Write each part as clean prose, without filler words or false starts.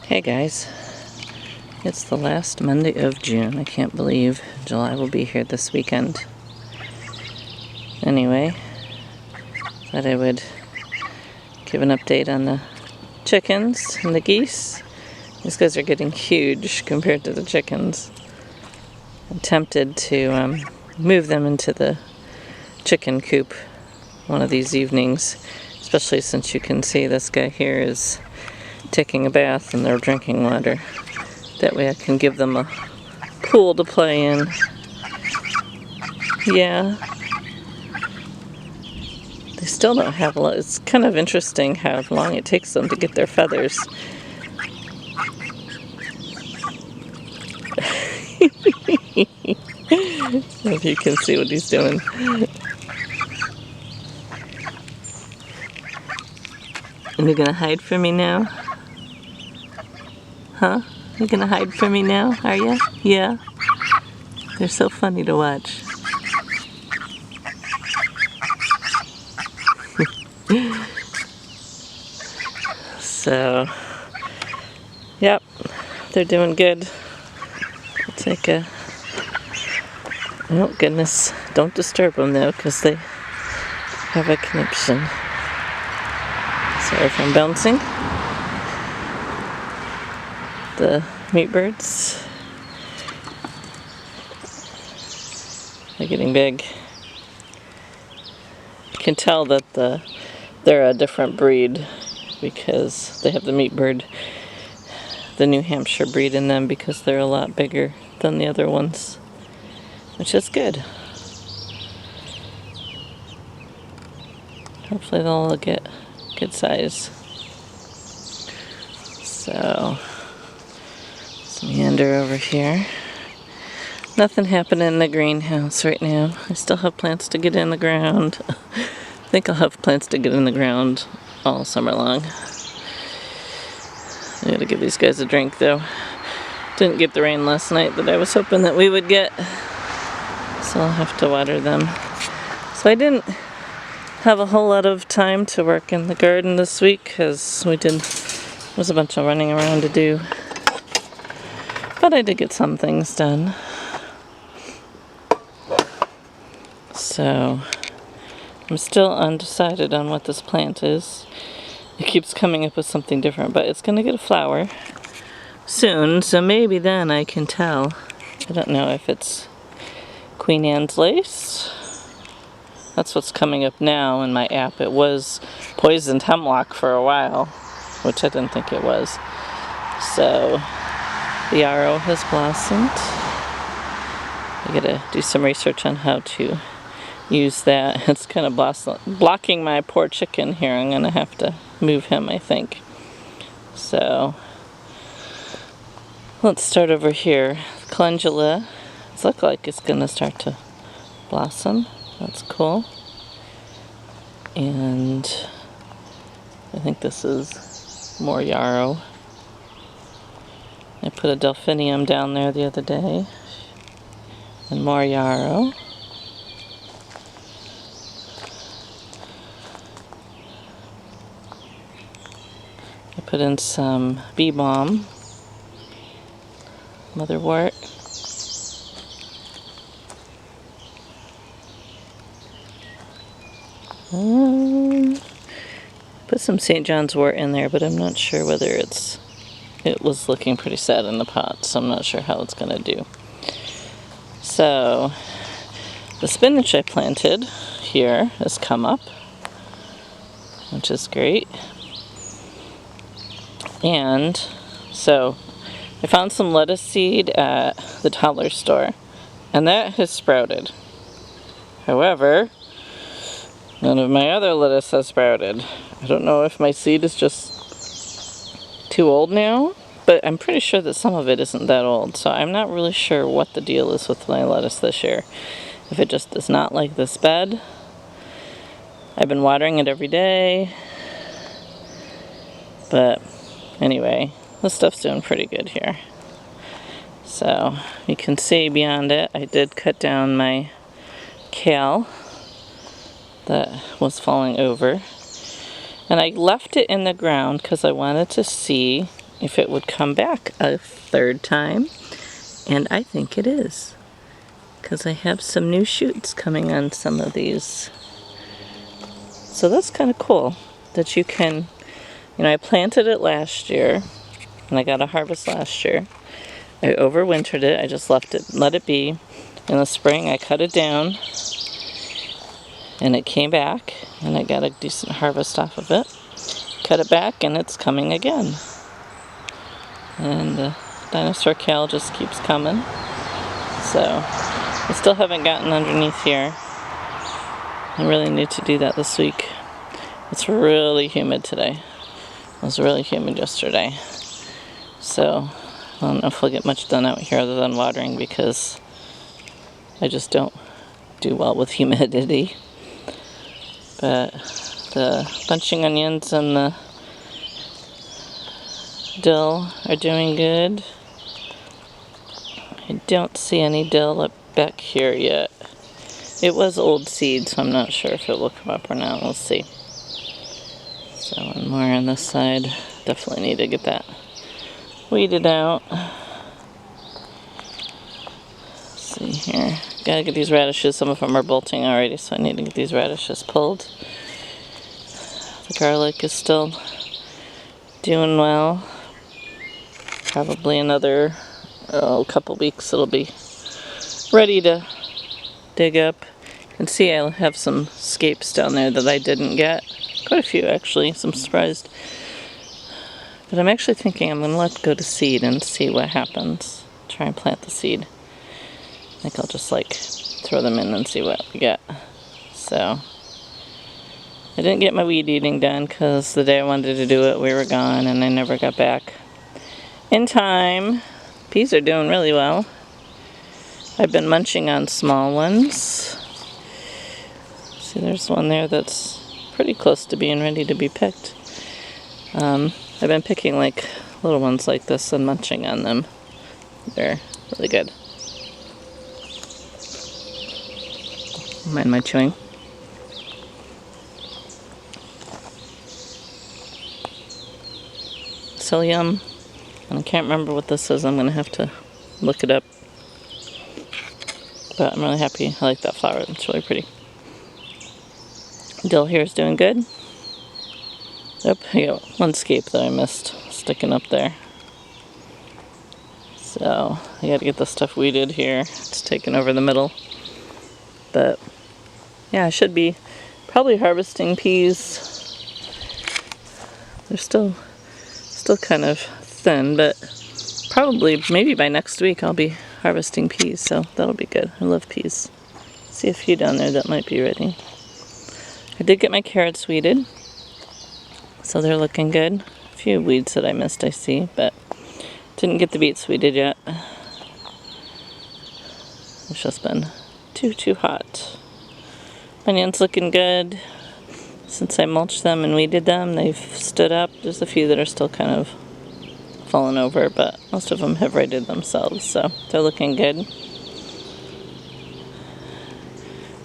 Hey guys, it's the last Monday of June. I can't believe July will be here this weekend. Anyway, thought I would give an update on the chickens and the geese. These guys are getting huge compared to the chickens. I'm tempted to move them into the chicken coop one of these evenings, especially since you can see this guy here is taking a bath and they're drinking water. That way I can give them a pool to play in. Yeah. They still don't have a lot. It's kind of interesting how long it takes them to get their feathers. If you can see what he's doing. And you're gonna hide from me now? Huh? You're gonna hide from me now, are you? Yeah? They're so funny to watch. So, yep, they're doing good. I'll take a... Oh goodness, don't disturb them though, because they have a conniption. Sorry if I'm bouncing. The meat birds, they're getting big. You can tell that they're a different breed because they have the meat bird, the New Hampshire breed in them, because they're a lot bigger than the other ones, which is good. Hopefully they'll all get good size. So, let's meander over here. Nothing happening in the greenhouse right now. I still have plants to get in the ground. I think I'll have plants to get in the ground all summer long. I gotta give these guys a drink though. Didn't get the rain last night that I was hoping that we would get, so I'll have to water them. So I didn't have a whole lot of time to work in the garden this week because there was a bunch of running around to do. But I did get some things done. So I'm still undecided on what this plant is. It keeps coming up with something different, but it's gonna get a flower soon, so maybe then I can tell. I don't know if it's Queen Anne's lace. That's what's coming up now in my app. It was poisoned hemlock for a while, which I didn't think it was. So the yarrow has blossomed. I gotta do some research on how to use that. It's kind of blocking my poor chicken here. I'm gonna have to move him, I think. So let's start over here. Calendula. It looks like it's gonna start to blossom. That's cool. And I think this is more yarrow. I put a delphinium down there the other day. And more yarrow. I put in some bee balm, motherwort. Put some St. John's wort in there, but I'm not sure whether it was looking pretty sad in the pot, so I'm not sure how it's gonna do. So the spinach I planted here has come up, which is great. And so I found some lettuce seed at the dollar store, and that has sprouted. However, none of my other lettuce has sprouted. I don't know if my seed is just too old now, but I'm pretty sure that some of it isn't that old, so I'm not really sure what the deal is with my lettuce this year. If it just does not like this bed. I've been watering it every day, but anyway, this stuff's doing pretty good here. So you can see beyond it, I did cut down my kale that was falling over. And I left it in the ground because I wanted to see if it would come back a third time, and I think it is, because I have some new shoots coming on some of these. So that's kind of cool that you can, I planted it last year, and I got a harvest last year. I overwintered it. I just let it be. In the spring, I cut it down, and it came back, and I got a decent harvest off of it. Cut it back, and it's coming again. And the dinosaur kale just keeps coming. So, I still haven't gotten underneath here. I really need to do that this week. It's really humid today. It was really humid yesterday. So, I don't know if we'll get much done out here other than watering, because I just don't do well with humidity. But the bunching onions and the dill are doing good. I don't see any dill up back here yet. It was old seed, so I'm not sure if it will come up or not. We'll see. So, one more on this side. Definitely need to get that weeded out. Let's see here. Gotta get these radishes. Some of them are bolting already, so I need to get these radishes pulled. The garlic is still doing well. Probably another couple weeks it'll be ready to dig up. You can see I have some scapes down there that I didn't get. Quite a few actually, so I'm surprised. But I'm actually thinking I'm going to let go to seed and see what happens. Try and plant the seed. I think I'll just throw them in and see what we get. So, I didn't get my weed eating done because the day I wanted to do it we were gone and I never got back in time. Peas are doing really well. I've been munching on small ones. See, there's one there that's pretty close to being ready to be picked. I've been picking little ones like this and munching on them. They're really good. Mind my chewing. Psyllium. And I can't remember what this is. I'm going to have to look it up. But I'm really happy. I like that flower. It's really pretty. Dill here is doing good. Yep, I got one scape that I missed sticking up there. So, I gotta get this stuff weeded here. It's taking over the middle. But, yeah, I should be probably harvesting peas. They're still kind of thin, but probably, maybe by next week I'll be harvesting peas, so that'll be good. I love peas. See a few down there that might be ready. I did get my carrots weeded, so they're looking good. A few weeds that I missed I see, but didn't get the beets weeded yet. It's just been too hot. Onions looking good. Since I mulched them and weeded them, they've stood up. There's a few that are still kind of fallen over, but most of them have righted themselves, so they're looking good.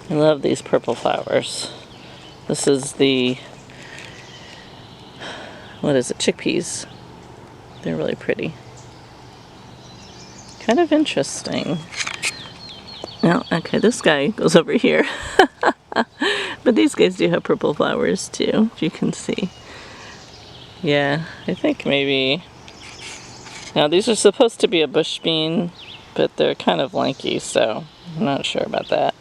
I love these purple flowers. This is the, what is it, chickpeas. They're really pretty. Kind of interesting. Now, okay, this guy goes over here. But these guys do have purple flowers too, if you can see. Yeah, I think maybe... Now, these are supposed to be a bush bean, but they're kind of lanky, so I'm not sure about that.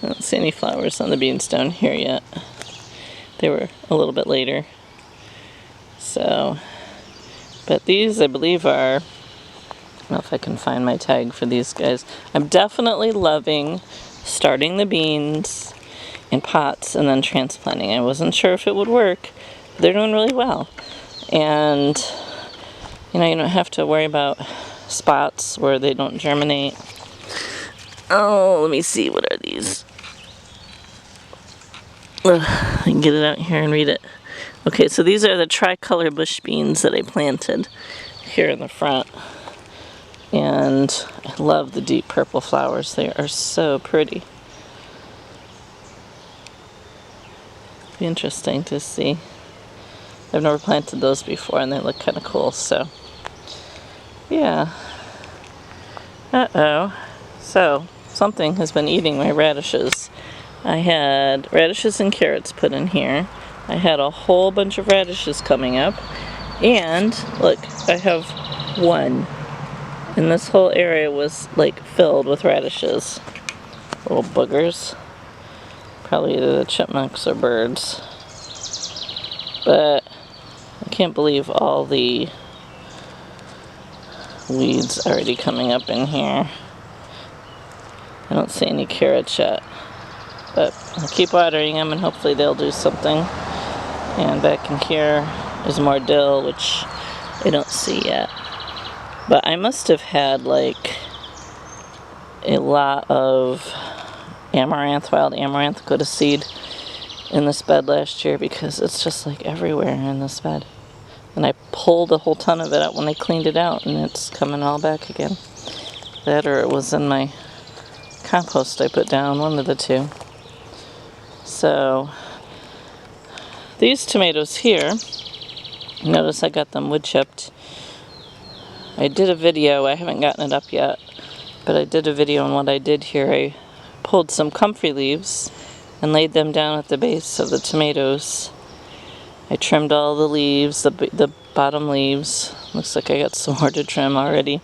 I don't see any flowers on the beans down here yet. They were a little bit later. So, but these I believe are, I don't know if I can find my tag for these guys. I'm definitely loving starting the beans in pots and then transplanting. I wasn't sure if it would work. They're doing really well. And, you don't have to worry about spots where they don't germinate. Oh, let me see, what are these? Ugh, I can get it out here and read it. Okay, so these are the tricolor bush beans that I planted here in the front. And I love the deep purple flowers. They are so pretty. Be interesting to see I've never planted those before, and they look kind of cool, so yeah. Uh-oh. So, something has been eating my radishes. I had radishes and carrots put in here. I had a whole bunch of radishes coming up. And, look, I have one. And this whole area was, like, filled with radishes. Little boogers. Probably either the chipmunks or birds. But I can't believe all the weeds already coming up in here. I don't see any carrots yet, but I'll keep watering them and hopefully they'll do something. And back in here is more dill, which I don't see yet. But I must have had like a lot of amaranth, wild amaranth, go to seed in this bed last year, because it's just like everywhere in this bed. And I pulled a whole ton of it out when I cleaned it out, and it's coming all back again. That or it was in my compost I put down, one of the two. So these tomatoes here, notice I got them wood chipped. I did a video, I haven't gotten it up yet, but I did a video on what I did here. I pulled some comfrey leaves and laid them down at the base of the tomatoes. I trimmed all the leaves, the bottom leaves. Looks like I got some more to trim already.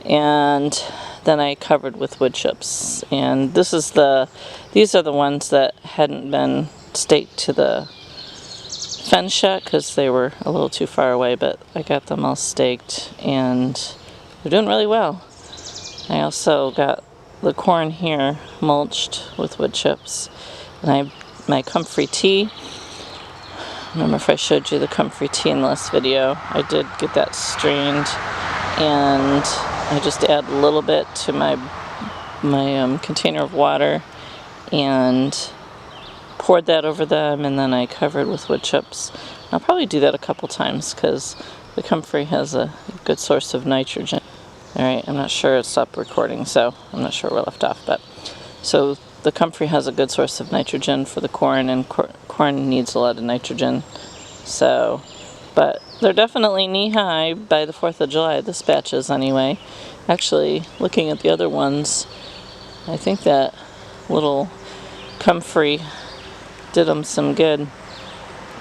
And then I covered with wood chips. And these are the ones that hadn't been staked to the fence yet because they were a little too far away, but I got them all staked and they're doing really well. I also got the corn here mulched with wood chips. And my comfrey tea, remember if I showed you the comfrey tea in the last video, I did get that strained, and I just add a little bit to my container of water and poured that over them, and then I covered with wood chips. I'll probably do that a couple times because the comfrey has a good source of nitrogen. Alright, I'm not sure it stopped recording, so I'm not sure where we left off, but so the comfrey has a good source of nitrogen for the corn, and corn needs a lot of nitrogen. So, but they're definitely knee-high by the 4th of July, this batch is anyway. Actually, looking at the other ones, I think that little comfrey did them some good.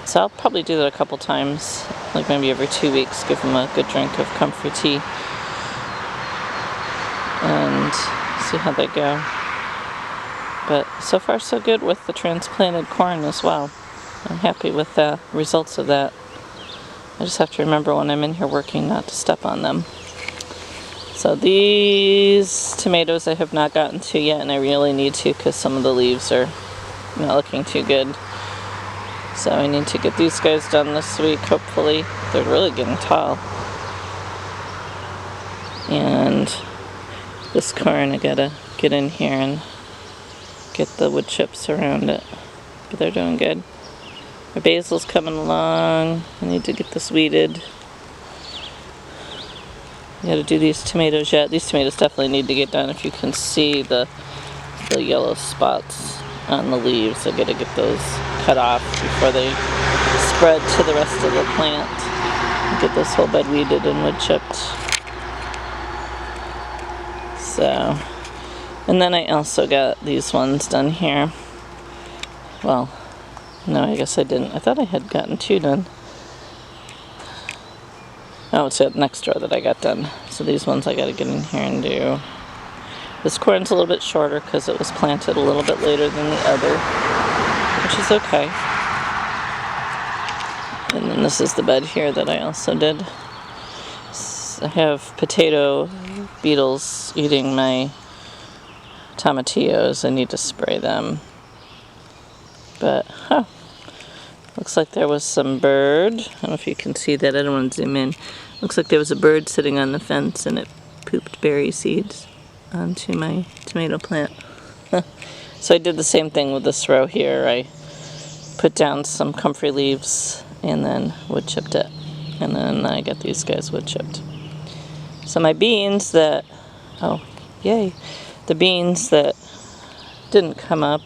So I'll probably do that a couple times, like maybe every 2 weeks, give them a good drink of comfrey tea and see how they go. But so far so good with the transplanted corn as well. I'm happy with the results of that. I just have to remember when I'm in here working not to step on them. So these tomatoes I have not gotten to yet, and I really need to because some of the leaves are not looking too good. So I need to get these guys done this week, hopefully. They're really getting tall. And this corn I gotta get in here and get the wood chips around it. But they're doing good. My basil's coming along. I need to get this weeded. I gotta do these tomatoes yet. These tomatoes definitely need to get done. If you can see the yellow spots on the leaves, I gotta get those cut off before they spread to the rest of the plant. Get this whole bed weeded and wood chipped. So, and then I also got these ones done here. Well, no, I guess I didn't. I thought I had gotten 2 done. Oh, it's that next row that I got done. So these ones I gotta get in here and do. This corn's a little bit shorter because it was planted a little bit later than the other, which is okay. And then this is the bed here that I also did. I have potato beetles eating my tomatillos. I need to spray them. But, looks like there was some bird. I don't know if you can see that. I don't want to zoom in. Looks like there was a bird sitting on the fence and it pooped berry seeds onto my tomato plant. So I did the same thing with this row here. I put down some comfrey leaves and then wood chipped it. And then I got these guys wood chipped. So my beans that, oh, yay. The beans that didn't come up,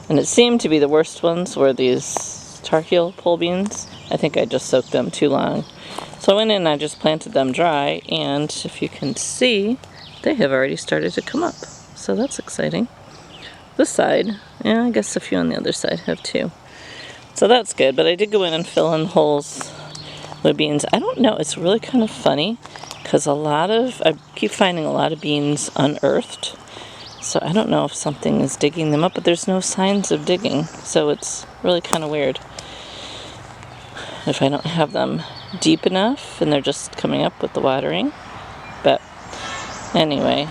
and it seemed to be the worst ones, were these tar heel pole beans. I think I just soaked them too long. So I went in and I just planted them dry, and if you can see, they have already started to come up. So that's exciting. This side, yeah, I guess a few on the other side have too. So that's good, but I did go in and fill in holes with beans. I don't know, it's really kind of funny, because I keep finding a lot of beans unearthed. So I don't know if something is digging them up, but there's no signs of digging. So it's really kind of weird. If I don't have them deep enough and they're just coming up with the watering. But anyway,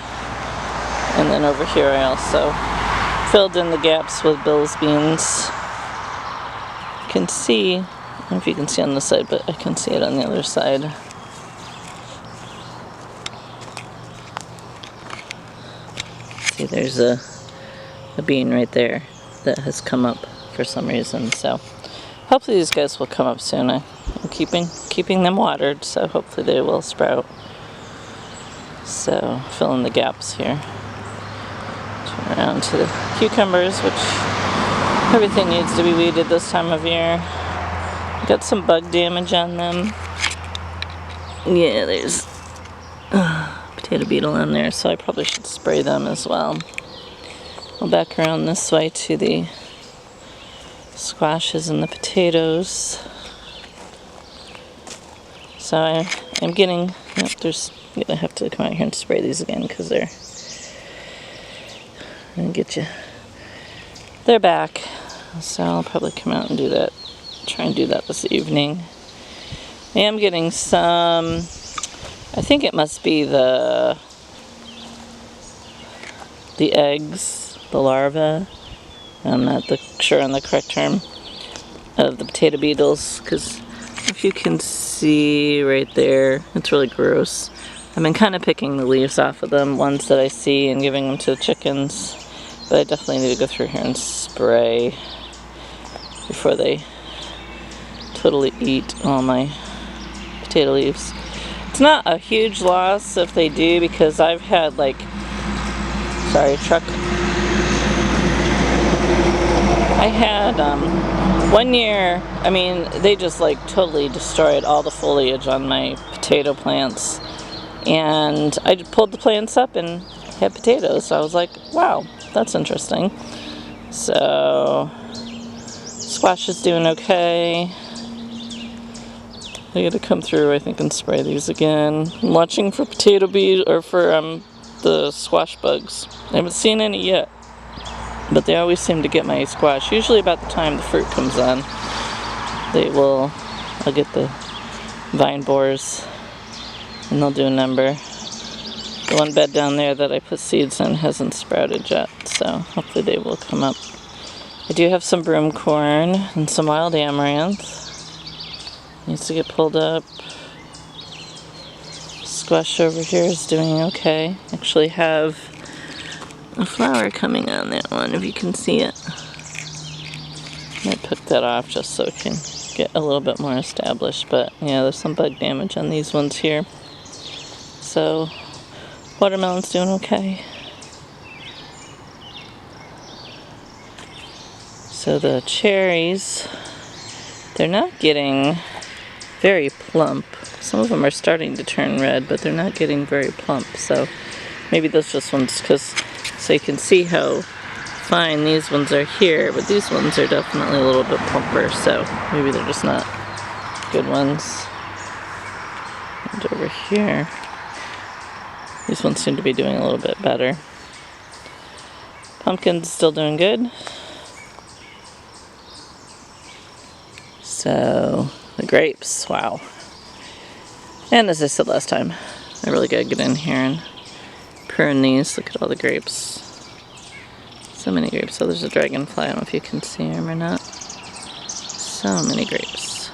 and then over here I also filled in the gaps with Bill's beans. You can see, I don't know if you can see on this side, but I can see it on the other side. See, there's a bean right there that has come up for some reason. So hopefully these guys will come up soon. I'm keeping them watered, so hopefully they will sprout. So fill in the gaps here. Turn around to the cucumbers, which everything needs to be weeded this time of year. Got some bug damage on them. Yeah, there's potato beetle on there, so I probably should spray them as well. I'll back around this way to the squashes and the potatoes. So I'm getting, I'm gonna have to come out here and spray these again because they're gonna get you. They're back, so I'll probably come out and do that. Try and do that this evening. I am getting some, I think it must be the eggs, the larvae. I'm not sure on the correct term of the potato beetles, because if you can see right there, it's really gross. I've been kind of picking the leaves off of them, ones that I see, and giving them to the chickens. But I definitely need to go through here and spray before they totally eat all my potato leaves. It's not a huge loss if they do, because I've had like, sorry, truck. I had 1 year, I mean, they just like totally destroyed all the foliage on my potato plants. And I pulled the plants up and had potatoes. So I was like, wow, that's interesting. So squash is doing okay. I gotta come through, I think, and spray these again. I'm watching for potato bees, or for the squash bugs. I haven't seen any yet, but they always seem to get my squash. Usually about the time the fruit comes on, I'll get the vine borers, and they'll do a number. The one bed down there that I put seeds in hasn't sprouted yet, so hopefully they will come up. I do have some broom corn and some wild amaranth. Needs to get pulled up. Squash over here is doing okay. Actually have a flower coming on that one, if you can see it. Might pick that off just so it can get a little bit more established, but yeah, there's some bug damage on these ones here. So watermelon's doing okay. So the cherries, they're not getting very plump. Some of them are starting to turn red, but they're not getting very plump. So maybe those just ones, so you can see how fine these ones are here, but these ones are definitely a little bit plumper, so maybe they're just not good ones. And over here, these ones seem to be doing a little bit better. Pumpkin's still doing good. So the grapes, wow. And as I said last time, I really gotta get in here and prune these. Look at all the grapes. So many grapes. So there's a dragonfly. I don't know if you can see him or not. So many grapes.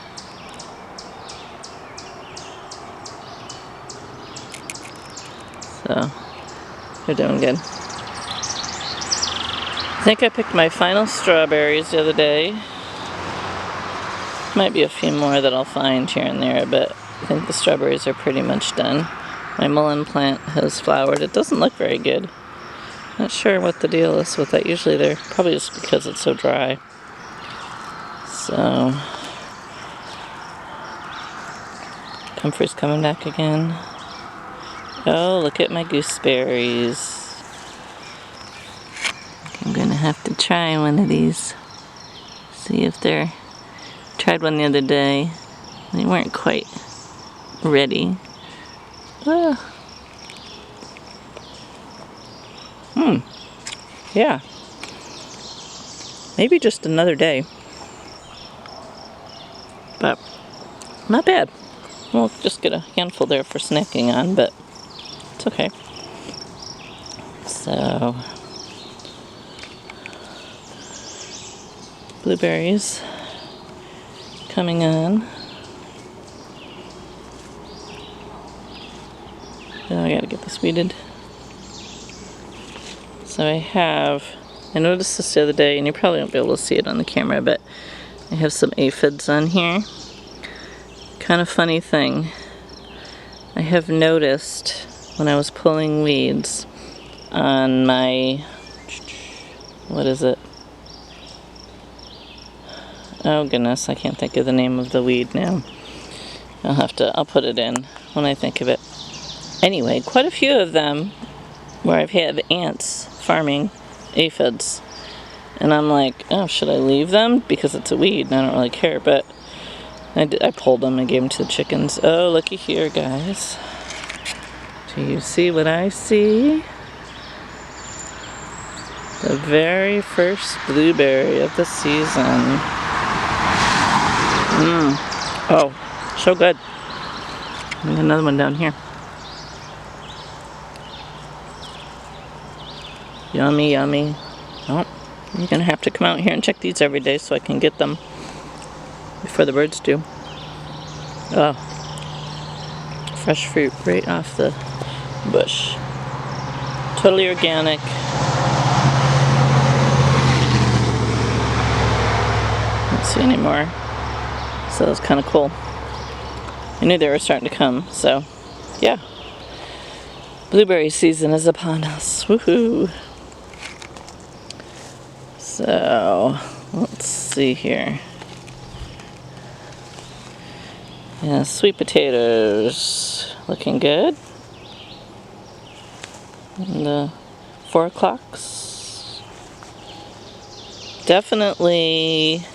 So they're doing good. I think I picked my final strawberries the other day. Might be a few more that I'll find here and there, but I think the strawberries are pretty much done. My mullein plant has flowered. It doesn't look very good. Not sure what the deal is with that. Usually they're probably just because it's so dry. So Comfort's coming back again. Oh, look at my gooseberries. I'm gonna have to try one of these. See if they're... Tried one the other day. They weren't quite ready. Ah. Yeah. Maybe just another day. But not bad. We'll just get a handful there for snacking on, but it's okay. So, blueberries coming on. Now I gotta get this weeded. So I noticed this the other day, and you probably won't be able to see it on the camera, but I have some aphids on here. Kind of funny thing. I have noticed when I was pulling weeds on my, what is it? Oh goodness, I can't think of the name of the weed now. I'll put it in when I think of it. Anyway, quite a few of them where I've had ants farming aphids. And I'm like, oh, should I leave them? Because it's a weed and I don't really care, but I pulled them and gave them to the chickens. Oh, looky here, guys. Do you see what I see? The very first blueberry of the season. Oh, so good. And another one down here. Yummy, yummy. Oh, you're gonna have to come out here and check these every day so I can get them before the birds do. Oh, fresh fruit right off the bush. Totally organic. Don't see any more. So that's kind of cool. I knew they were starting to come, so yeah. Blueberry season is upon us. Woohoo! So, let's see here. Yeah, sweet potatoes looking good. And the 4 o'clocks. Definitely,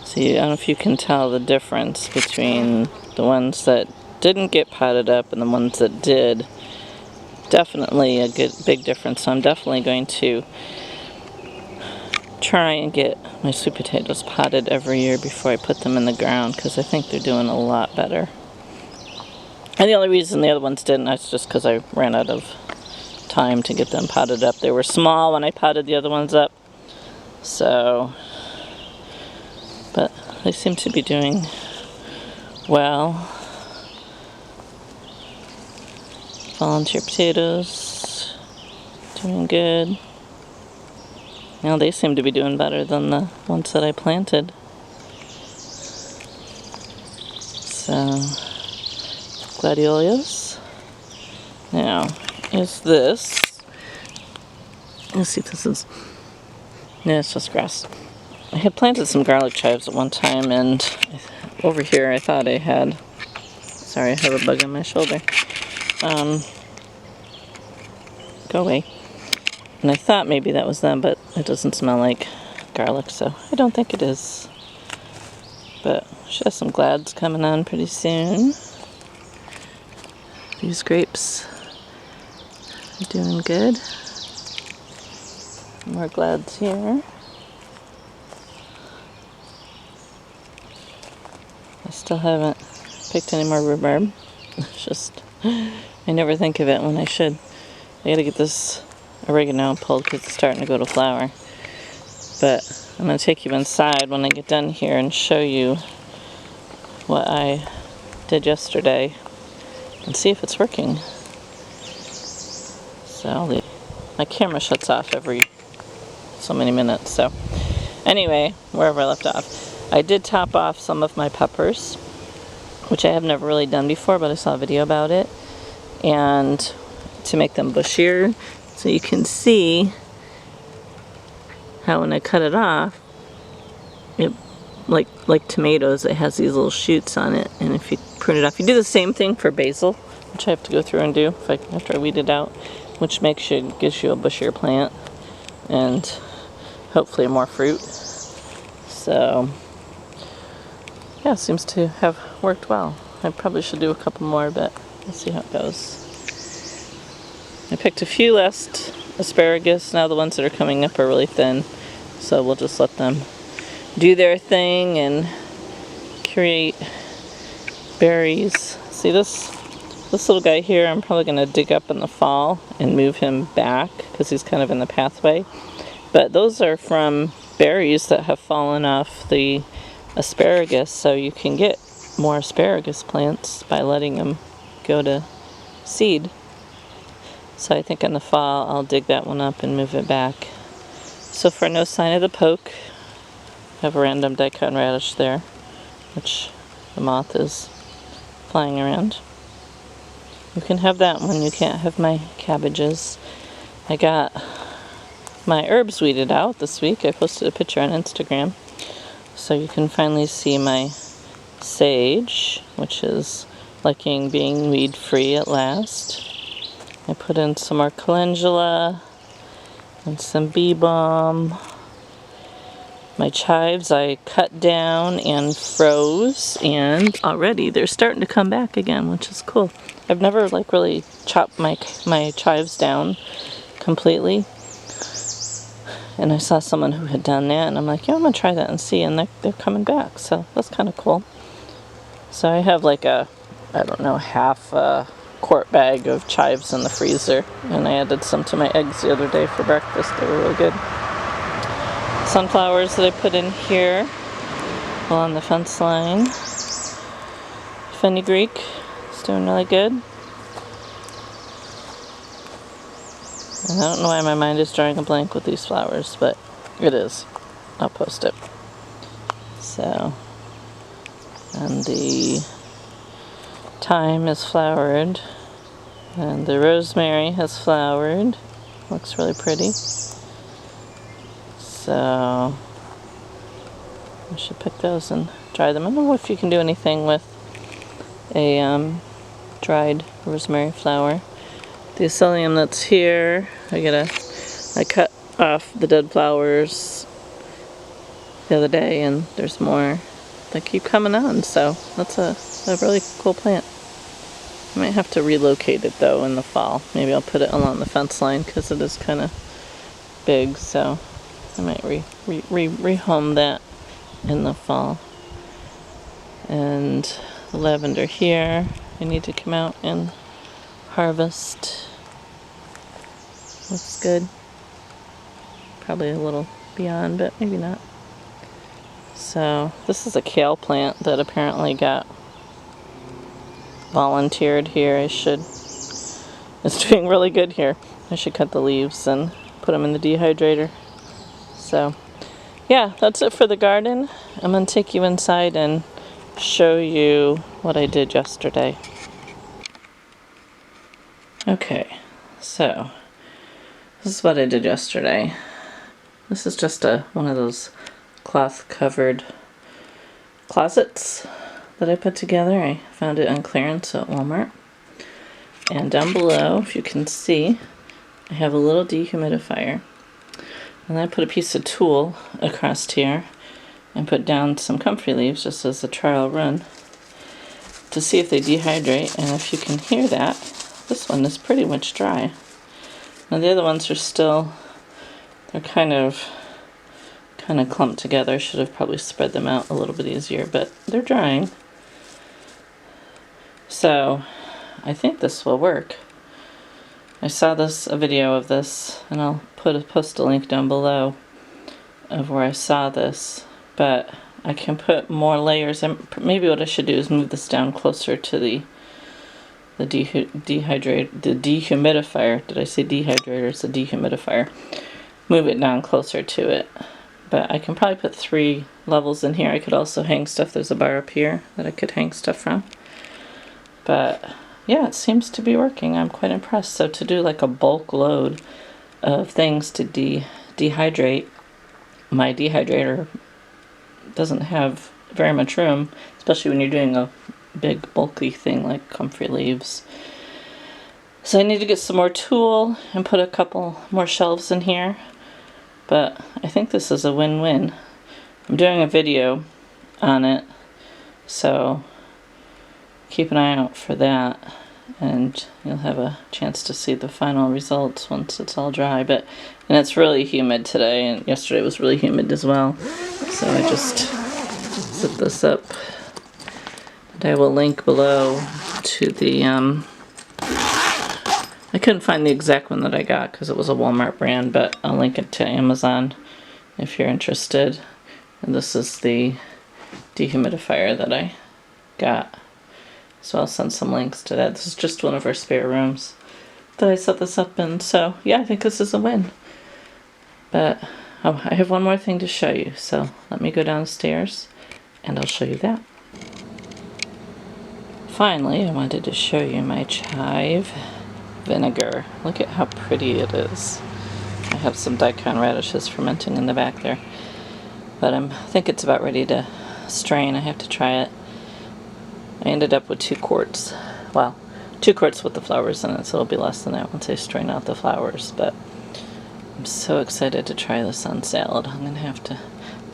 see, I don't know if you can tell the difference between the ones that didn't get potted up and the ones that did. Definitely a big difference. So I'm definitely going to try and get my sweet potatoes potted every year before I put them in the ground, because I think they're doing a lot better. And the only reason the other ones didn't is just because I ran out of time to get them potted up. They were small when I potted the other ones up, so, but they seem to be doing well. Volunteer potatoes, doing good. Now they seem to be doing better than the ones that I planted. So, gladiolus. Now, is this, let's see if this is, yeah, it's just grass. I had planted some garlic chives at one time, and over here I thought I had, sorry, I have a bug on my shoulder. Go away. And I thought maybe that was them, but it doesn't smell like garlic, so I don't think it is. But she has some glads coming on pretty soon. These grapes are doing good. More glads here. I still haven't picked any more rhubarb. It's just, I never think of it when I should. I gotta get this oregano pulled because it's starting to go to flower. But I'm going to take you inside when I get done here and show you what I did yesterday and see if it's working. So my camera shuts off every so many minutes. So anyway, wherever I left off, I did top off some of my peppers, which I have never really done before, but I saw a video about it, and to make them bushier. So you can see how when I cut it off, it like tomatoes, it has these little shoots on it, and if you prune it off. You do the same thing for basil, which I have to go through and do after I weed it out, which gives you a bushier plant and hopefully more fruit. So yeah, it seems to have worked well. I probably should do a couple more, but we'll see how it goes. I picked a few last asparagus. Now the ones that are coming up are really thin, so we'll just let them do their thing and create berries. See this little guy here, I'm probably going to dig up in the fall and move him back because he's kind of in the pathway. But those are from berries that have fallen off the asparagus, so you can get more asparagus plants by letting them go to seed. So I think in the fall I'll dig that one up and move it back. So for no sign of the poke, I have a random daikon radish there, which the moth is flying around. You can have that one, you can't have my cabbages. I got my herbs weeded out this week. I posted a picture on Instagram, so you can finally see my sage, which is being weed free at last. I put in some more calendula and some bee balm. My chives I cut down and froze, and already they're starting to come back again, which is cool. I've never really chopped my chives down completely, and I saw someone who had done that, and I'm like, yeah, I'm gonna try that and see, and they're coming back, so that's kind of cool. So I have like a, I don't know, half a quart bag of chives in the freezer, and I added some to my eggs the other day for breakfast. They were really good. Sunflowers that I put in here along the fence line. Fenugreek is doing really good. And I don't know why my mind is drawing a blank with these flowers, but it is. I'll post it. So, and the thyme is flowered, and the rosemary has flowered. Looks really pretty. So I should pick those and dry them. I don't know if you can do anything with a dried rosemary flower. The Asilium that's here, I cut off the dead flowers the other day, and there's more that keep coming on, so that's a really cool plant. I might have to relocate it though in the fall. Maybe I'll put it along the fence line because it is kind of big, so I might rehome that in the fall. And the lavender here, I need to come out and harvest. Looks good. Probably a little beyond, but maybe not. So this is a kale plant that apparently got volunteered here. It's doing really good here. I should cut the leaves and put them in the dehydrator. So yeah, that's it for the garden. I'm going to take you inside and show you what I did yesterday. Okay, so this is what I did yesterday. This is just one of those cloth covered closets that I put together. I found it on clearance at Walmart. And down below, if you can see, I have a little dehumidifier. And I put a piece of tulle across here and put down some comfrey leaves just as a trial run to see if they dehydrate. And if you can hear that, this one is pretty much dry. Now the other ones are still, they're kind of clumped together. I should have probably spread them out a little bit easier, but they're drying. So I think this will work. I saw a video of this, and I'll post a link down below of where I saw this, but I can put more layers, and maybe what I should do is move this down closer to the dehumidifier. Did I say dehydrator? It's a dehumidifier. Move it down closer to it. But I can probably put 3 levels in here. I could also hang stuff. There's a bar up here that I could hang stuff from. But yeah, it seems to be working. I'm quite impressed. So to do like a bulk load of things to dehydrate, my dehydrator doesn't have very much room, especially when you're doing a big bulky thing like comfrey leaves. So I need to get some more tulle and put a couple more shelves in here. But I think this is a win-win. I'm doing a video on it, so keep an eye out for that, and you'll have a chance to see the final results once it's all dry. And it's really humid today, and yesterday was really humid as well. So I just set this up. And I will link below to the I couldn't find the exact one that I got because it was a Walmart brand, but I'll link it to Amazon if you're interested. And this is the dehumidifier that I got. So I'll send some links to that. This is just one of our spare rooms that I set this up in. So yeah, I think this is a win. But I have one more thing to show you. So let me go downstairs and I'll show you that. Finally, I wanted to show you my chive vinegar. Look at how pretty it is. I have some daikon radishes fermenting in the back there. But I think it's about ready to strain. I have to try it. I ended up with 2 quarts. Well, 2 quarts with the flowers in it, so it'll be less than that once I strain out the flowers. But I'm so excited to try this on salad. I'm going to have to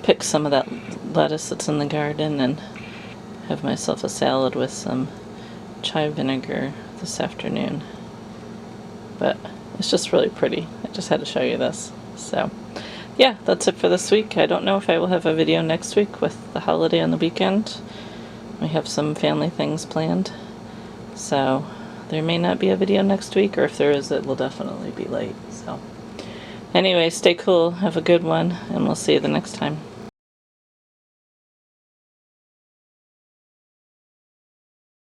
pick some of that lettuce that's in the garden and have myself a salad with some chive vinegar this afternoon. But it's just really pretty. I just had to show you this. So yeah, that's it for this week. I don't know if I will have a video next week with the holiday on the weekend. We have some family things planned. So there may not be a video next week, or if there is, it will definitely be late. So anyway, stay cool, have a good one, and we'll see you the next time.